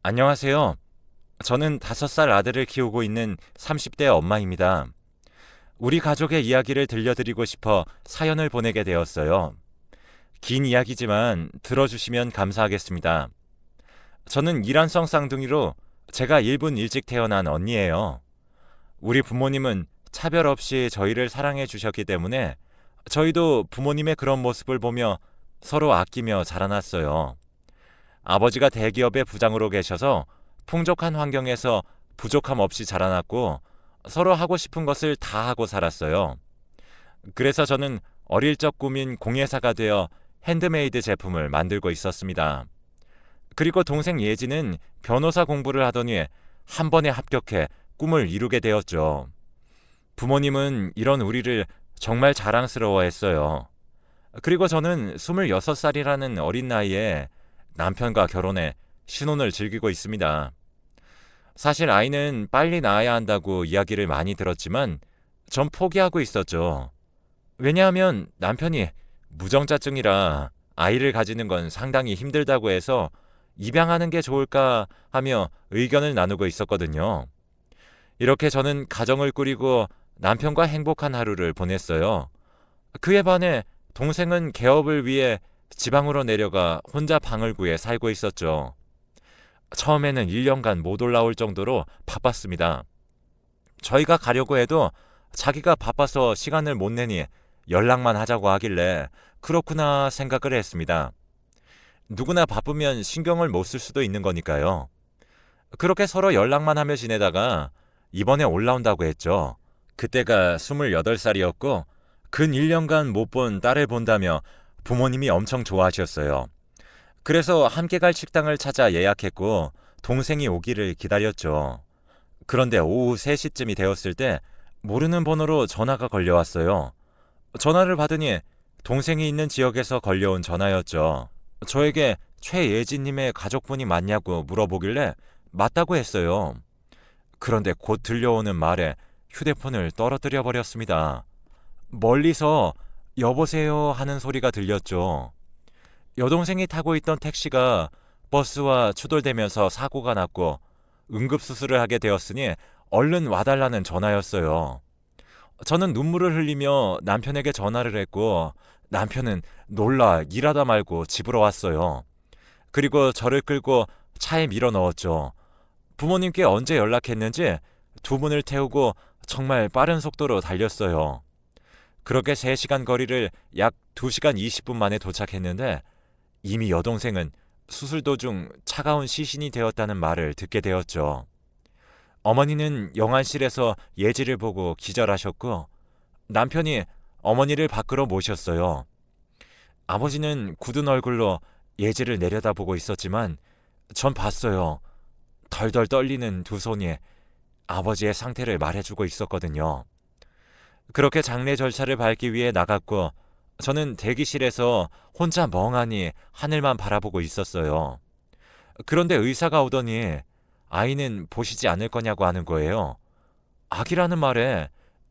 안녕하세요. 저는 5살 아들을 키우고 있는 30대 엄마입니다. 우리 가족의 이야기를 들려드리고 싶어 사연을 보내게 되었어요. 긴 이야기지만 들어주시면 감사하겠습니다. 저는 이란성 쌍둥이로 제가 1분 일찍 태어난 언니예요. 우리 부모님은 차별 없이 저희를 사랑해 주셨기 때문에 저희도 부모님의 그런 모습을 보며 서로 아끼며 자라났어요. 아버지가 대기업의 부장으로 계셔서 풍족한 환경에서 부족함 없이 자라났고 서로 하고 싶은 것을 다 하고 살았어요. 그래서 저는 어릴 적 꿈인 공예사가 되어 핸드메이드 제품을 만들고 있었습니다. 그리고 동생 예지는 변호사 공부를 하더니 한 번에 합격해 꿈을 이루게 되었죠. 부모님은 이런 우리를 정말 자랑스러워했어요. 그리고 저는 26살이라는 어린 나이에 남편과 결혼해 신혼을 즐기고 있습니다. 사실 아이는 빨리 낳아야 한다고 이야기를 많이 들었지만 전 포기하고 있었죠. 왜냐하면 남편이 무정자증이라 아이를 가지는 건 상당히 힘들다고 해서 입양하는 게 좋을까 하며 의견을 나누고 있었거든요. 이렇게 저는 가정을 꾸리고 남편과 행복한 하루를 보냈어요. 그에 반해 동생은 개업을 위해 지방으로 내려가 혼자 방을 구해 살고 있었죠. 처음에는 1년간 못 올라올 정도로 바빴습니다. 저희가 가려고 해도 자기가 바빠서 시간을 못 내니 연락만 하자고 하길래 그렇구나 생각을 했습니다. 누구나 바쁘면 신경을 못 쓸 수도 있는 거니까요. 그렇게 서로 연락만 하며 지내다가 이번에 올라온다고 했죠. 그때가 28살이었고 근 1년간 못 본 딸을 본다며 부모님이 엄청 좋아하셨어요. 그래서 함께 갈 식당을 찾아 예약했고 동생이 오기를 기다렸죠. 그런데 오후 3시쯤이 되었을 때 모르는 번호로 전화가 걸려왔어요. 전화를 받으니 동생이 있는 지역에서 걸려온 전화였죠. 저에게 최예진님의 가족분이 맞냐고 물어보길래 맞다고 했어요. 그런데 곧 들려오는 말에 휴대폰을 떨어뜨려 버렸습니다. 멀리서 여보세요 하는 소리가 들렸죠. 여동생이 타고 있던 택시가 버스와 추돌되면서 사고가 났고 응급수술을 하게 되었으니 얼른 와달라는 전화였어요. 저는 눈물을 흘리며 남편에게 전화를 했고 남편은 놀라 일하다 말고 집으로 왔어요. 그리고 저를 끌고 차에 밀어 넣었죠. 부모님께 언제 연락했는지 두 분을 태우고 정말 빠른 속도로 달렸어요. 그렇게 3시간 거리를 약 2시간 20분 만에 도착했는데 이미 여동생은 수술 도중 차가운 시신이 되었다는 말을 듣게 되었죠. 어머니는 영안실에서 예지를 보고 기절하셨고 남편이 어머니를 밖으로 모셨어요. 아버지는 굳은 얼굴로 예지를 내려다보고 있었지만 전 봤어요. 덜덜 떨리는 두 손이 아버지의 상태를 말해주고 있었거든요. 그렇게 장례 절차를 밟기 위해 나갔고 저는 대기실에서 혼자 멍하니 하늘만 바라보고 있었어요. 그런데 의사가 오더니 아이는 보시지 않을 거냐고 하는 거예요. 아기라는 말에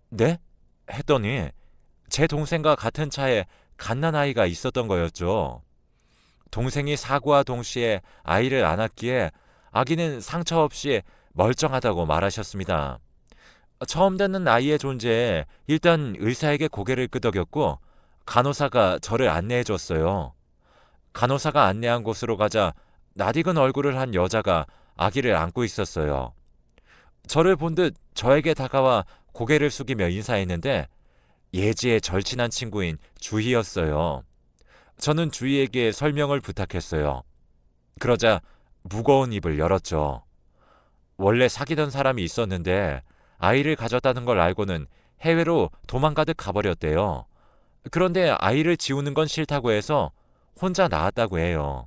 네? 했더니 제 동생과 같은 차에 갓난아이가 있었던 거였죠. 동생이 사고와 동시에 아이를 안았기에 아기는 상처 없이 멀쩡하다고 말하셨습니다. 처음 듣는 아이의 존재에 일단 의사에게 고개를 끄덕였고 간호사가 저를 안내해 줬어요. 간호사가 안내한 곳으로 가자 낯익은 얼굴을 한 여자가 아기를 안고 있었어요. 저를 본 듯 저에게 다가와 고개를 숙이며 인사했는데 예지의 절친한 친구인 주희였어요. 저는 주희에게 설명을 부탁했어요. 그러자 무거운 입을 열었죠. 원래 사귀던 사람이 있었는데 아이를 가졌다는 걸 알고는 해외로 도망가듯 가버렸대요. 그런데 아이를 지우는 건 싫다고 해서 혼자 나왔다고 해요.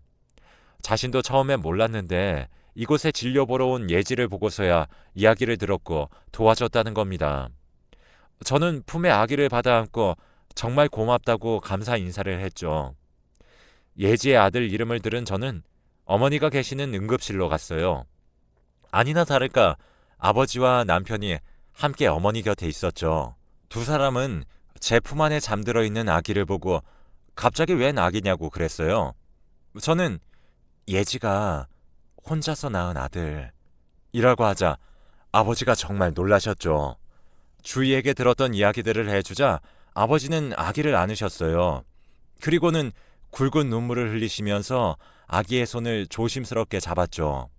자신도 처음엔 몰랐는데 이곳에 진료 보러 온 예지를 보고서야 이야기를 들었고 도와줬다는 겁니다. 저는 품에 아기를 받아 안고 정말 고맙다고 감사 인사를 했죠. 예지의 아들 이름을 들은 저는 어머니가 계시는 응급실로 갔어요. 아니나 다를까 아버지와 남편이 함께 어머니 곁에 있었죠. 두 사람은 제 품 안에 잠들어 있는 아기를 보고 갑자기 웬 아기냐고 그랬어요. 저는 예지가 혼자서 낳은 아들이라고 하자 아버지가 정말 놀라셨죠. 주위에게 들었던 이야기들을 해주자 아버지는 아기를 안으셨어요. 그리고는 굵은 눈물을 흘리시면서 아기의 손을 조심스럽게 잡았죠.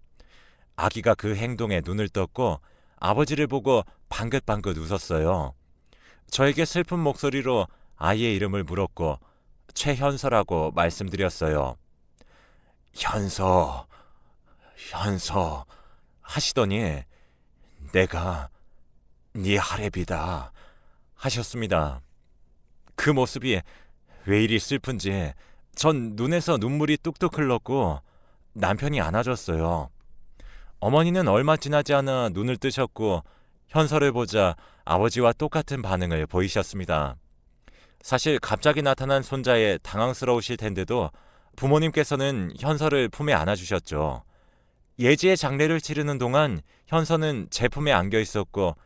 아기가 그 행동에 눈을 떴고 아버지를 보고 방긋방긋 웃었어요. 저에게 슬픈 목소리로 아이의 이름을 물었고 최현서라고 말씀드렸어요. 현서, 현서 하시더니 내가 네 할애비다 하셨습니다. 그 모습이 왜 이리 슬픈지 전 눈에서 눈물이 뚝뚝 흘렀고 남편이 안아줬어요. 어머니는 얼마 지나지 않아 눈을 뜨셨고 현서를 보자 아버지와 똑같은 반응을 보이셨습니다. 사실 갑자기 나타난 손자에 당황스러우실 텐데도 부모님께서는 현서를 품에 안아주셨죠. 예지의 장례를 치르는 동안 현서는 제 품에 안겨 있었고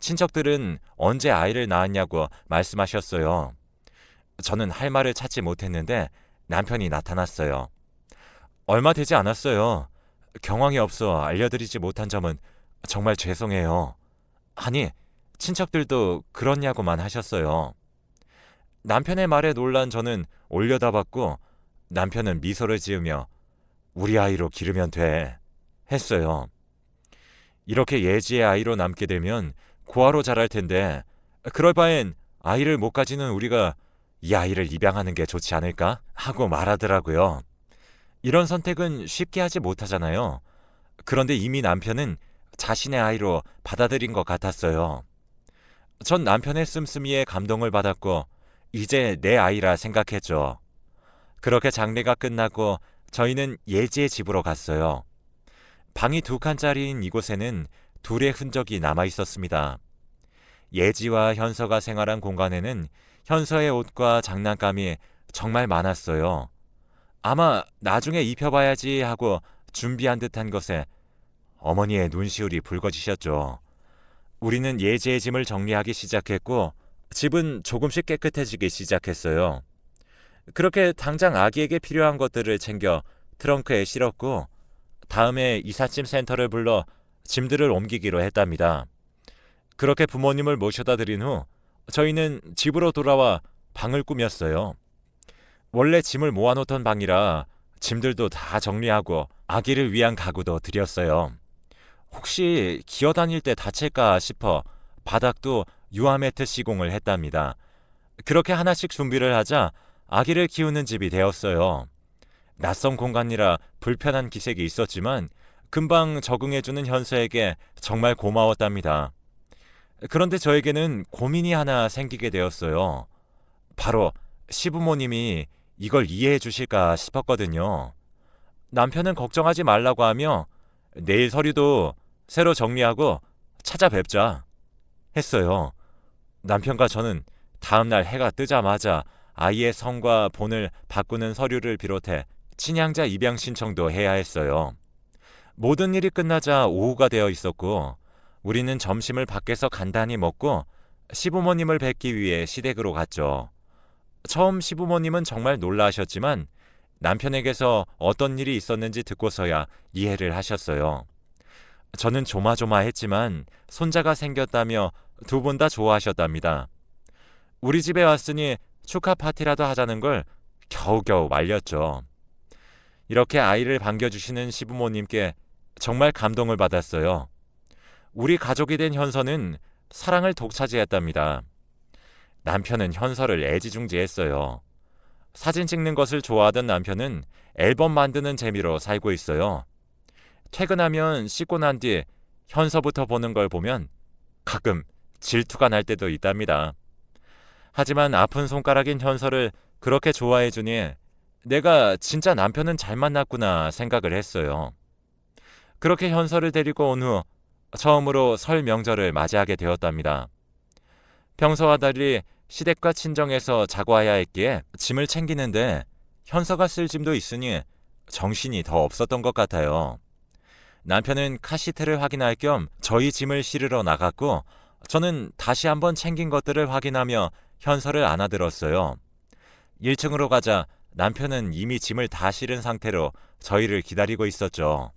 친척들은 언제 아이를 낳았냐고 말씀하셨어요. 저는 할 말을 찾지 못했는데 남편이 나타났어요. 얼마 되지 않았어요. 경황이 없어 알려드리지 못한 점은 정말 죄송해요. 아니, 친척들도 그렇냐고만 하셨어요. 남편의 말에 놀란 저는 올려다봤고 남편은 미소를 지으며 우리 아이로 기르면 돼 했어요. 이렇게 예지의 아이로 남게 되면 고아로 자랄 텐데 그럴 바엔 아이를 못 가지는 우리가 이 아이를 입양하는 게 좋지 않을까 하고 말하더라고요. 이런 선택은 쉽게 하지 못하잖아요. 그런데 이미 남편은 자신의 아이로 받아들인 것 같았어요. 전 남편의 씀씀이에 감동을 받았고 이제 내 아이라 생각했죠. 그렇게 장례가 끝나고 저희는 예지의 집으로 갔어요. 방이 2칸짜리인 이곳에는 둘의 흔적이 남아 있었습니다. 예지와 현서가 생활한 공간에는 현서의 옷과 장난감이 정말 많았어요. 아마 나중에 입혀봐야지 하고 준비한 듯한 것에 어머니의 눈시울이 붉어지셨죠. 우리는 예지의 짐을 정리하기 시작했고 집은 조금씩 깨끗해지기 시작했어요. 그렇게 당장 아기에게 필요한 것들을 챙겨 트렁크에 실었고 다음에 이삿짐 센터를 불러 짐들을 옮기기로 했답니다. 그렇게 부모님을 모셔다 드린 후 저희는 집으로 돌아와 방을 꾸몄어요. 원래 짐을 모아놓던 방이라 짐들도 다 정리하고 아기를 위한 가구도 드렸어요. 혹시 기어다닐 때 다칠까 싶어 바닥도 유아매트 시공을 했답니다. 그렇게 하나씩 준비를 하자 아기를 키우는 집이 되었어요. 낯선 공간이라 불편한 기색이 있었지만 금방 적응해주는 현서에게 정말 고마웠답니다. 그런데 저에게는 고민이 하나 생기게 되었어요. 바로 시부모님이 이걸 이해해 주실까 싶었거든요. 남편은 걱정하지 말라고 하며 내일 서류도 새로 정리하고 찾아뵙자 했어요. 남편과 저는 다음날 해가 뜨자마자 아이의 성과 본을 바꾸는 서류를 비롯해 친양자 입양 신청도 해야 했어요. 모든 일이 끝나자 오후가 되어 있었고 우리는 점심을 밖에서 간단히 먹고 시부모님을 뵙기 위해 시댁으로 갔죠. 처음 시부모님은 정말 놀라셨지만 남편에게서 어떤 일이 있었는지 듣고서야 이해를 하셨어요. 저는 조마조마했지만 손자가 생겼다며 두 분 다 좋아하셨답니다. 우리 집에 왔으니 축하 파티라도 하자는 걸 겨우겨우 말렸죠. 이렇게 아이를 반겨주시는 시부모님께 정말 감동을 받았어요. 우리 가족이 된 현서는 사랑을 독차지했답니다. 남편은 현서를 애지중지했어요. 사진 찍는 것을 좋아하던 남편은 앨범 만드는 재미로 살고 있어요. 퇴근하면 씻고 난 뒤 현서부터 보는 걸 보면 가끔 질투가 날 때도 있답니다. 하지만 아픈 손가락인 현서를 그렇게 좋아해주니 내가 진짜 남편은 잘 만났구나 생각을 했어요. 그렇게 현서를 데리고 온 후 처음으로 설 명절을 맞이하게 되었답니다. 평소와 달리 시댁과 친정에서 자고 와야 했기에 짐을 챙기는데 현서가 쓸 짐도 있으니 정신이 더 없었던 것 같아요. 남편은 카시트를 확인할 겸 저희 짐을 실으러 나갔고 저는 다시 한번 챙긴 것들을 확인하며 현서를 안아들었어요. 1층으로 가자 남편은 이미 짐을 다 실은 상태로 저희를 기다리고 있었죠.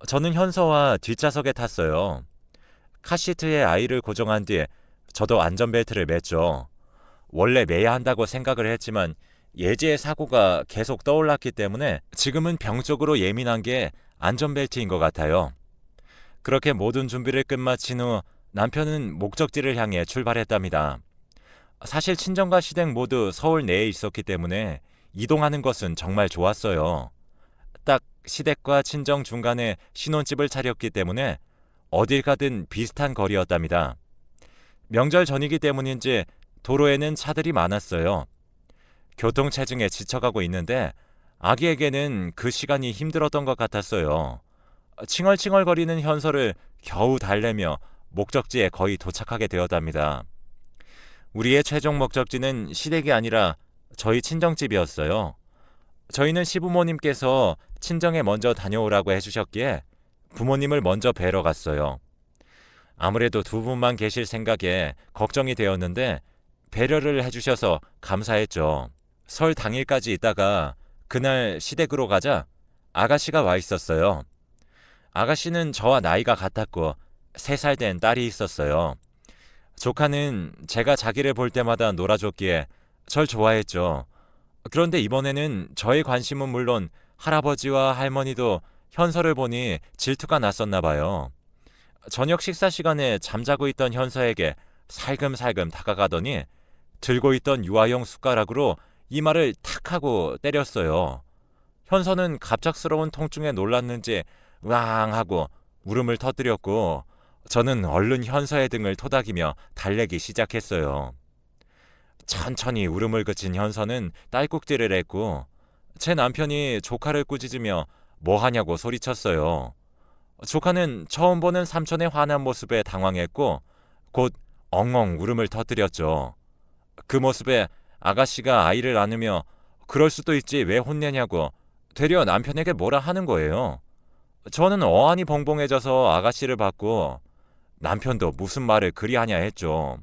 저는 현서와 뒷좌석에 탔어요. 카시트에 아이를 고정한 뒤에 저도 안전벨트를 맸죠. 원래 매야 한다고 생각을 했지만 예지의 사고가 계속 떠올랐기 때문에 지금은 병적으로 예민한 게 안전벨트인 것 같아요. 그렇게 모든 준비를 끝마친 후 남편은 목적지를 향해 출발했답니다. 사실 친정과 시댁 모두 서울 내에 있었기 때문에 이동하는 것은 정말 좋았어요. 딱 시댁과 친정 중간에 신혼집을 차렸기 때문에 어딜 가든 비슷한 거리였답니다. 명절 전이기 때문인지 도로에는 차들이 많았어요. 교통체증에 지쳐가고 있는데 아기에게는 그 시간이 힘들었던 것 같았어요. 칭얼칭얼거리는 현서를 겨우 달래며 목적지에 거의 도착하게 되었답니다. 우리의 최종 목적지는 시댁이 아니라 저희 친정집이었어요. 저희는 시부모님께서 친정에 먼저 다녀오라고 해주셨기에 부모님을 먼저 뵈러 갔어요. 아무래도 두 분만 계실 생각에 걱정이 되었는데 배려를 해주셔서 감사했죠. 설 당일까지 있다가 그날 시댁으로 가자 아가씨가 와 있었어요. 아가씨는 저와 나이가 같았고 3살 된 딸이 있었어요. 조카는 제가 자기를 볼 때마다 놀아줬기에 절 좋아했죠. 그런데 이번에는 저의 관심은 물론 할아버지와 할머니도 현서를 보니 질투가 났었나 봐요. 저녁 식사 시간에 잠자고 있던 현서에게 살금살금 다가가더니 들고 있던 유아용 숟가락으로 이마를 탁 하고 때렸어요. 현서는 갑작스러운 통증에 놀랐는지 으앙 하고 울음을 터뜨렸고 저는 얼른 현서의 등을 토닥이며 달래기 시작했어요. 천천히 울음을 그친 현서는 딸꾹질을 했고 제 남편이 조카를 꾸짖으며 뭐 하냐고 소리쳤어요. 조카는 처음 보는 삼촌의 화난 모습에 당황했고 곧 엉엉 울음을 터뜨렸죠. 그 모습에 아가씨가 아이를 안으며 그럴 수도 있지 왜 혼내냐고 되려 남편에게 뭐라 하는 거예요. 저는 어안이 벙벙해져서 아가씨를 봤고 남편도 무슨 말을 그리 하냐 했죠.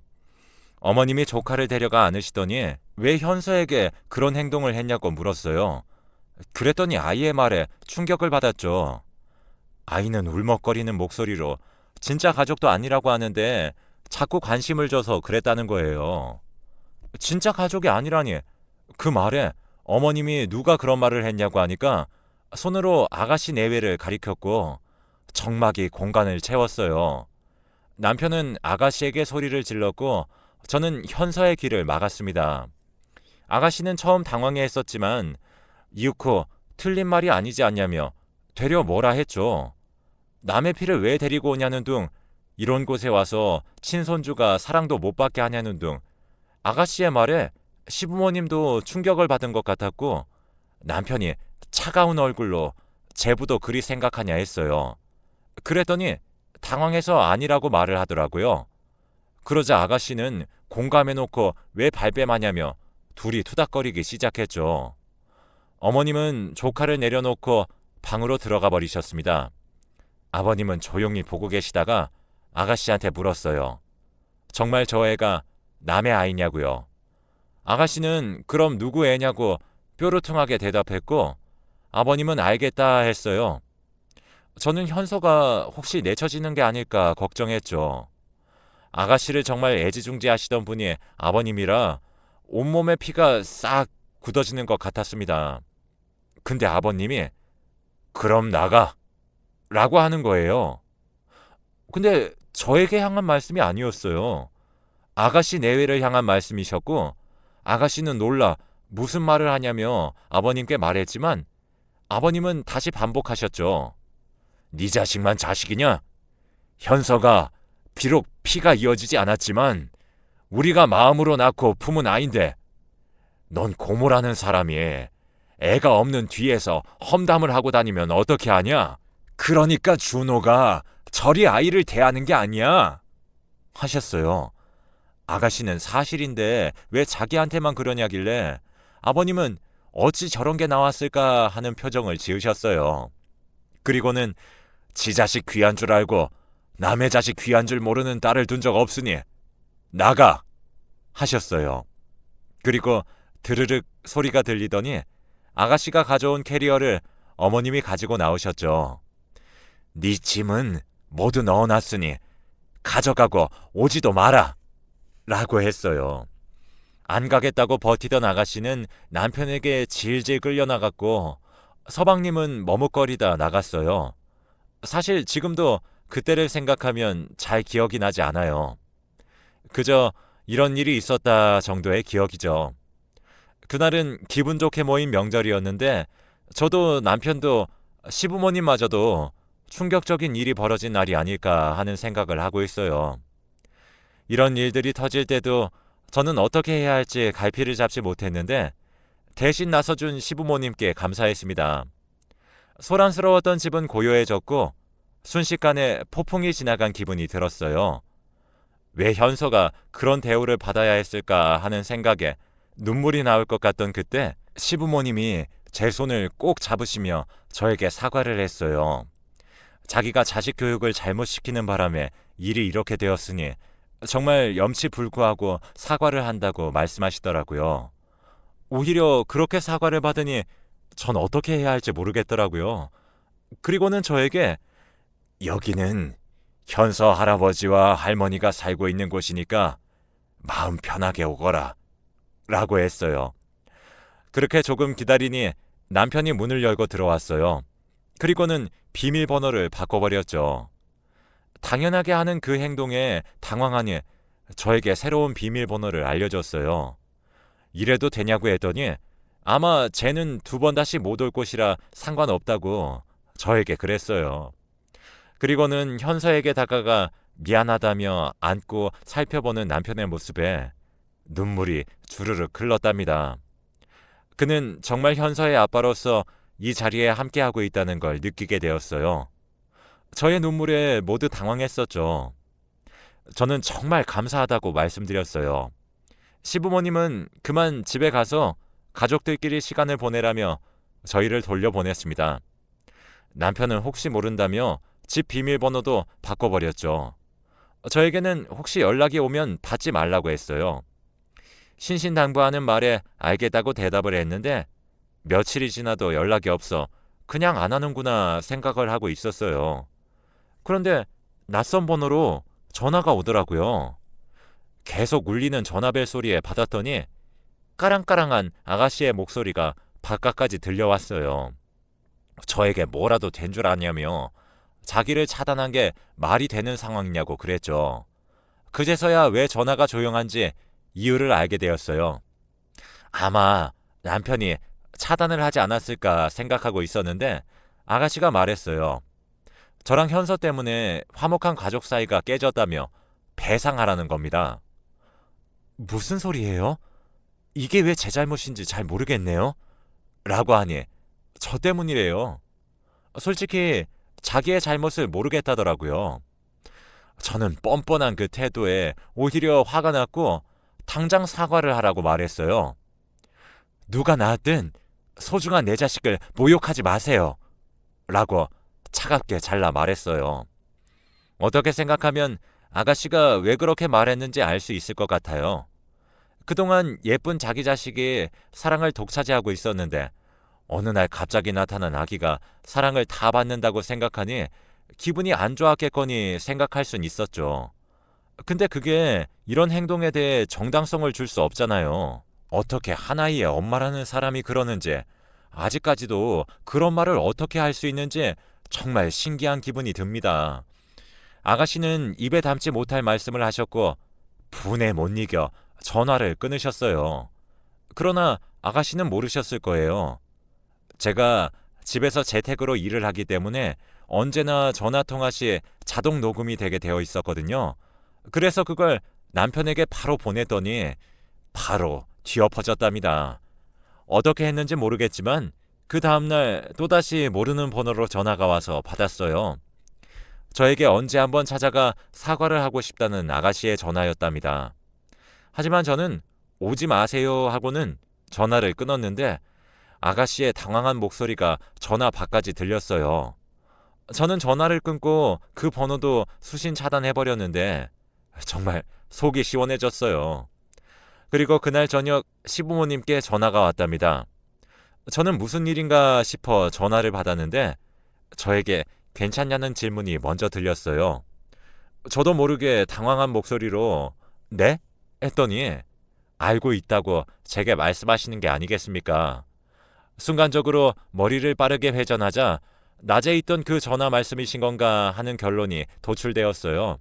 어머님이 조카를 데려가 안으시더니 왜 현서에게 그런 행동을 했냐고 물었어요. 그랬더니 아이의 말에 충격을 받았죠. 아이는 울먹거리는 목소리로 진짜 가족도 아니라고 하는데 자꾸 관심을 줘서 그랬다는 거예요. 진짜 가족이 아니라니. 그 말에 어머님이 누가 그런 말을 했냐고 하니까 손으로 아가씨 내외를 가리켰고 정막이 공간을 채웠어요. 남편은 아가씨에게 소리를 질렀고 저는 현서의 길을 막았습니다. 아가씨는 처음 당황해했었지만 이윽고 틀린 말이 아니지 않냐며 되려 뭐라 했죠. 남의 피를 왜 데리고 오냐는 둥, 이런 곳에 와서 친손주가 사랑도 못 받게 하냐는 둥, 아가씨의 말에 시부모님도 충격을 받은 것 같았고 남편이 차가운 얼굴로 제부도 그리 생각하냐 했어요. 그랬더니 당황해서 아니라고 말을 하더라고요. 그러자 아가씨는 공감해놓고 왜 발뺌하냐며 둘이 투닥거리기 시작했죠. 어머님은 조카를 내려놓고 방으로 들어가 버리셨습니다. 아버님은 조용히 보고 계시다가 아가씨한테 물었어요. 정말 저 애가 남의 아이냐고요. 아가씨는 그럼 누구 애냐고 뾰루퉁하게 대답했고 아버님은 알겠다 했어요. 저는 현서가 혹시 내쳐지는 게 아닐까 걱정했죠. 아가씨를 정말 애지중지하시던 분이 아버님이라 온몸에 피가 싹 굳어지는 것 같았습니다. 근데 아버님이 그럼 나가 라고 하는 거예요. 근데 저에게 향한 말씀이 아니었어요. 아가씨 내외를 향한 말씀이셨고 아가씨는 놀라 무슨 말을 하냐며 아버님께 말했지만 아버님은 다시 반복하셨죠. 네 자식만 자식이냐? 현서가 비록 피가 이어지지 않았지만 우리가 마음으로 낳고 품은 아인데 넌 고모라는 사람이 애가 없는 뒤에서 험담을 하고 다니면 어떻게 하냐? 그러니까 준호가 저리 아이를 대하는 게 아니야 하셨어요. 아가씨는 사실인데 왜 자기한테만 그러냐길래 아버님은 어찌 저런 게 나왔을까 하는 표정을 지으셨어요. 그리고는 지 자식 귀한 줄 알고 남의 자식 귀한 줄 모르는 딸을 둔 적 없으니 나가 하셨어요. 그리고 드르륵 소리가 들리더니 아가씨가 가져온 캐리어를 어머님이 가지고 나오셨죠. 네 짐은 모두 넣어놨으니 가져가고 오지도 마라 라고 했어요. 안 가겠다고 버티던 아가씨는 남편에게 질질 끌려나갔고 서방님은 머뭇거리다 나갔어요. 사실 지금도 그때를 생각하면 잘 기억이 나지 않아요. 그저 이런 일이 있었다 정도의 기억이죠. 그날은 기분 좋게 모인 명절이었는데 저도 남편도 시부모님마저도 충격적인 일이 벌어진 날이 아닐까 하는 생각을 하고 있어요. 이런 일들이 터질 때도 저는 어떻게 해야 할지 갈피를 잡지 못했는데 대신 나서준 시부모님께 감사했습니다. 소란스러웠던 집은 고요해졌고 순식간에 폭풍이 지나간 기분이 들었어요. 왜 현서가 그런 대우를 받아야 했을까 하는 생각에 눈물이 나올 것 같던 그때 시부모님이 제 손을 꼭 잡으시며 저에게 사과를 했어요. 자기가 자식 교육을 잘못 시키는 바람에 일이 이렇게 되었으니 정말 염치불구하고 사과를 한다고 말씀하시더라고요. 오히려 그렇게 사과를 받으니 전 어떻게 해야 할지 모르겠더라고요. 그리고는 저에게 여기는 현서 할아버지와 할머니가 살고 있는 곳이니까 마음 편하게 오거라 라고 했어요. 그렇게 조금 기다리니 남편이 문을 열고 들어왔어요. 그리고는 비밀번호를 바꿔버렸죠. 당연하게 하는 그 행동에 당황하니 저에게 새로운 비밀번호를 알려줬어요. 이래도 되냐고 했더니 아마 쟤는 2번 다시 못 올 곳이라 상관없다고 저에게 그랬어요. 그리고는 현서에게 다가가 미안하다며 안고 살펴보는 남편의 모습에 눈물이 주르륵 흘렀답니다. 그는 정말 현서의 아빠로서 이 자리에 함께하고 있다는 걸 느끼게 되었어요. 저의 눈물에 모두 당황했었죠. 저는 정말 감사하다고 말씀드렸어요. 시부모님은 그만 집에 가서 가족들끼리 시간을 보내라며 저희를 돌려보냈습니다. 남편은 혹시 모른다며 집 비밀번호도 바꿔버렸죠. 저에게는 혹시 연락이 오면 받지 말라고 했어요. 신신당부하는 말에 알겠다고 대답을 했는데 며칠이 지나도 연락이 없어 그냥 안 하는구나 생각을 하고 있었어요. 그런데 낯선 번호로 전화가 오더라고요. 계속 울리는 전화벨 소리에 받았더니 까랑까랑한 아가씨의 목소리가 바깥까지 들려왔어요. 저에게 뭐라도 된 줄 아냐며 자기를 차단한 게 말이 되는 상황이냐고 그랬죠. 그제서야 왜 전화가 조용한지 이유를 알게 되었어요. 아마 남편이 차단을 하지 않았을까 생각하고 있었는데 아가씨가 말했어요. 저랑 현서 때문에 화목한 가족 사이가 깨졌다며 배상하라는 겁니다. 무슨 소리예요? 이게 왜 제 잘못인지 잘 모르겠네요. 라고 하니 저 때문이래요. 솔직히 자기의 잘못을 모르겠다더라고요. 저는 뻔뻔한 그 태도에 오히려 화가 났고 당장 사과를 하라고 말했어요. 누가 낳았든 소중한 내 자식을 모욕하지 마세요. 라고 차갑게 잘라 말했어요. 어떻게 생각하면 아가씨가 왜 그렇게 말했는지 알 수 있을 것 같아요. 그동안 예쁜 자기 자식이 사랑을 독차지하고 있었는데 어느 날 갑자기 나타난 아기가 사랑을 다 받는다고 생각하니 기분이 안 좋았겠거니 생각할 순 있었죠. 근데 그게 이런 행동에 대해 정당성을 줄 수 없잖아요. 어떻게 한 아이의 엄마라는 사람이 그러는지, 아직까지도 그런 말을 어떻게 할 수 있는지 정말 신기한 기분이 듭니다. 아가씨는 입에 담지 못할 말씀을 하셨고 분에 못 이겨 전화를 끊으셨어요. 그러나 아가씨는 모르셨을 거예요. 제가 집에서 재택으로 일을 하기 때문에 언제나 전화통화 시 자동 녹음이 되게 되어 있었거든요. 그래서 그걸 남편에게 바로 보냈더니 바로 뒤엎어졌답니다. 어떻게 했는지 모르겠지만 그 다음날 또다시 모르는 번호로 전화가 와서 받았어요. 저에게 언제 한번 찾아가 사과를 하고 싶다는 아가씨의 전화였답니다. 하지만 저는 오지 마세요 하고는 전화를 끊었는데 아가씨의 당황한 목소리가 전화 밖까지 들렸어요. 저는 전화를 끊고 그 번호도 수신 차단해버렸는데 정말 속이 시원해졌어요. 그리고 그날 저녁 시부모님께 전화가 왔답니다. 저는 무슨 일인가 싶어 전화를 받았는데 저에게 괜찮냐는 질문이 먼저 들렸어요. 저도 모르게 당황한 목소리로 네? 했더니 알고 있다고 제게 말씀하시는 게 아니겠습니까? 순간적으로 머리를 빠르게 회전하자 낮에 있던 그 전화 말씀이신 건가 하는 결론이 도출되었어요.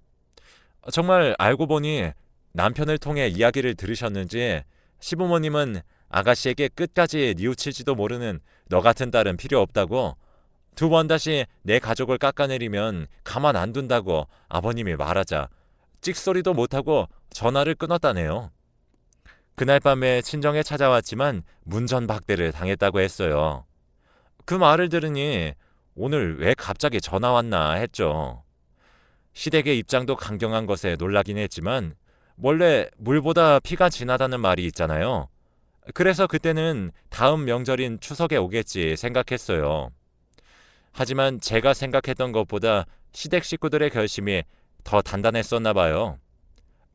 정말 알고 보니 남편을 통해 이야기를 들으셨는지 시부모님은 아가씨에게 끝까지 뉘우칠지도 모르는 너 같은 딸은 필요 없다고 두 번 다시 내 가족을 깎아내리면 가만 안 둔다고 아버님이 말하자 찍소리도 못하고 전화를 끊었다네요. 그날 밤에 친정에 찾아왔지만 문전박대를 당했다고 했어요. 그 말을 들으니 오늘 왜 갑자기 전화 왔나 했죠. 시댁의 입장도 강경한 것에 놀라긴 했지만 원래 물보다 피가 진하다는 말이 있잖아요. 그래서 그때는 다음 명절인 추석에 오겠지 생각했어요. 하지만 제가 생각했던 것보다 시댁 식구들의 결심이 더 단단했었나 봐요.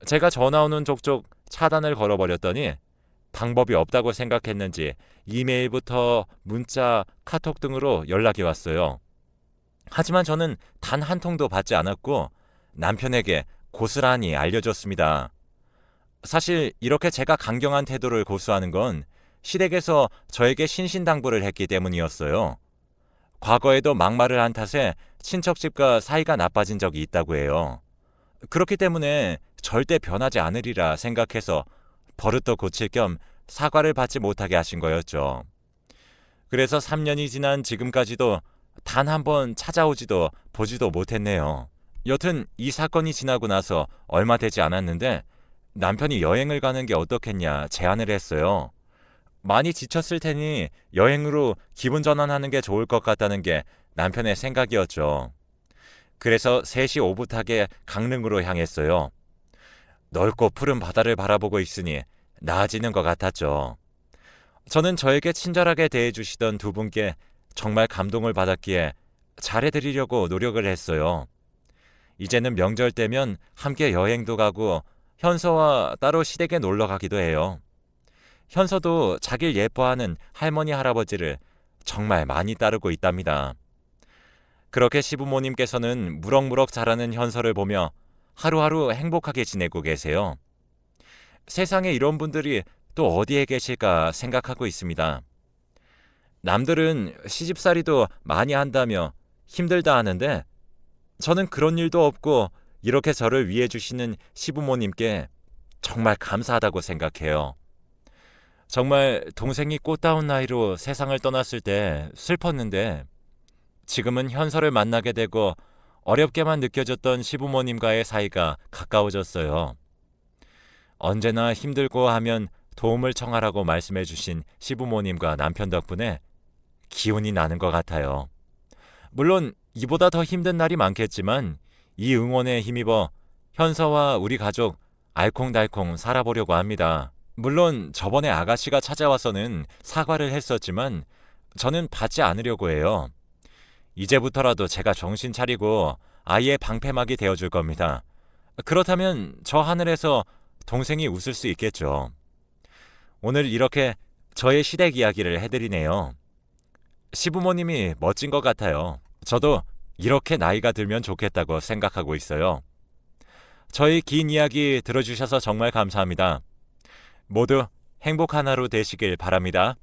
제가 전화 오는 족족 차단을 걸어버렸더니 방법이 없다고 생각했는지 이메일부터 문자, 카톡 등으로 연락이 왔어요. 하지만 저는 단 한 통도 받지 않았고 남편에게 고스란히 알려줬습니다. 사실 이렇게 제가 강경한 태도를 고수하는 건 시댁에서 저에게 신신당부를 했기 때문이었어요. 과거에도 막말을 한 탓에 친척집과 사이가 나빠진 적이 있다고 해요. 그렇기 때문에 절대 변하지 않으리라 생각해서 버릇도 고칠 겸 사과를 받지 못하게 하신 거였죠. 그래서 3년이 지난 지금까지도 단 한 번 찾아오지도 보지도 못했네요. 여튼 이 사건이 지나고 나서 얼마 되지 않았는데 남편이 여행을 가는 게 어떻겠냐 제안을 했어요. 많이 지쳤을 테니 여행으로 기분 전환하는 게 좋을 것 같다는 게 남편의 생각이었죠. 그래서 셋이 오붓하게 강릉으로 향했어요. 넓고 푸른 바다를 바라보고 있으니 나아지는 것 같았죠. 저는 저에게 친절하게 대해주시던 두 분께 정말 감동을 받았기에 잘해드리려고 노력을 했어요. 이제는 명절 때면 함께 여행도 가고 현서와 따로 시댁에 놀러 가기도 해요. 현서도 자길 예뻐하는 할머니 할아버지를 정말 많이 따르고 있답니다. 그렇게 시부모님께서는 무럭무럭 자라는 현서를 보며 하루하루 행복하게 지내고 계세요. 세상에 이런 분들이 또 어디에 계실까 생각하고 있습니다. 남들은 시집살이도 많이 한다며 힘들다 하는데 저는 그런 일도 없고 이렇게 저를 위해 주시는 시부모님께 정말 감사하다고 생각해요. 정말 동생이 꽃다운 나이로 세상을 떠났을 때 슬펐는데 지금은 현서를 만나게 되고 어렵게만 느껴졌던 시부모님과의 사이가 가까워졌어요. 언제나 힘들고 하면 도움을 청하라고 말씀해 주신 시부모님과 남편 덕분에 기운이 나는 것 같아요. 물론 이보다 더 힘든 날이 많겠지만 이 응원에 힘입어 현서와 우리 가족 알콩달콩 살아보려고 합니다. 물론 저번에 아가씨가 찾아와서는 사과를 했었지만 저는 받지 않으려고 해요. 이제부터라도 제가 정신 차리고 아이의 방패막이 되어줄 겁니다. 그렇다면 저 하늘에서 동생이 웃을 수 있겠죠. 오늘 이렇게 저의 시댁 이야기를 해드리네요. 시부모님이 멋진 것 같아요. 저도 이렇게 나이가 들면 좋겠다고 생각하고 있어요. 저희 긴 이야기 들어주셔서 정말 감사합니다. 모두 행복한 하루 되시길 바랍니다.